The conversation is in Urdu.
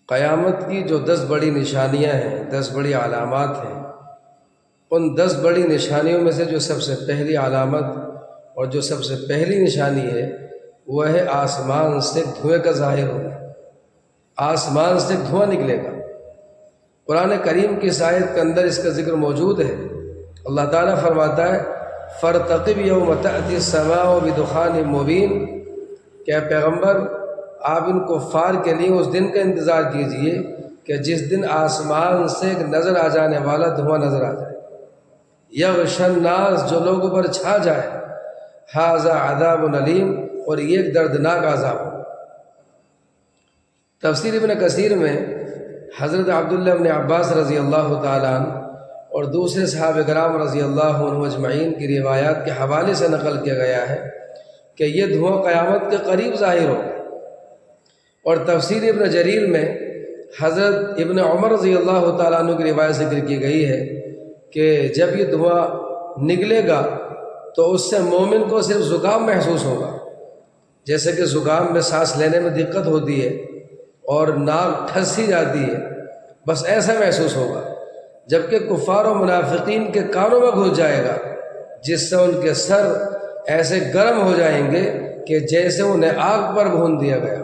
قیامت کی جو 10 بڑی نشانیاں ہیں، 10 بڑی علامات ہیں، ان 10 بڑی نشانیوں میں سے جو سب سے پہلی علامت اور جو سب سے پہلی نشانی ہے وہ ہے آسمان سے دھوئیں کا ظاہر ہونا۔ آسمان سے دھواں نکلے گا۔ قرآن کریم کی اس آیت کے اندر اس کا ذکر موجود ہے۔ اللہ تعالیٰ فرماتا ہے فَارْتَقِبْ يَوْمَ تَأْتِي السَّمَاءُ بِدُخَانٍ مُّبِينٍ کہ اے پیغمبر آپ ان کفار کے لیے اس دن کا انتظار کیجئے کہ جس دن آسمان سے ایک نظر آ جانے والا دھواں نظر آ جائے، یغشی الناس جو لوگوں پر چھا جائے، ھذا عذاب علیم اور یہ ایک دردناک عذاب ہو۔ تفسیر ابن کثیر میں حضرت عبداللہ ابن عباس رضی اللہ تعالیٰ عنہ اور دوسرے صحابہ کرام رضی اللہ عنہ اجمعین کی روایات کے حوالے سے نقل کیا گیا ہے کہ یہ دھواں قیامت کے قریب ظاہر ہوگا۔ اور تفسیر ابن جریر میں حضرت ابن عمر رضی اللہ تعالیٰ عنہ کی روایت ذکر کی گئی ہے کہ جب یہ دھواں نکلے گا تو اس سے مومن کو صرف زکام محسوس ہوگا، جیسے کہ زکام میں سانس لینے میں دقت ہوتی ہے اور ناک ٹھنسی جاتی ہے، بس ایسا محسوس ہوگا، جبکہ کفار و منافقین کے کانوں میں گھس جائے گا جس سے ان کے سر ایسے گرم ہو جائیں گے کہ جیسے انہیں آگ پر بھون دیا گیا۔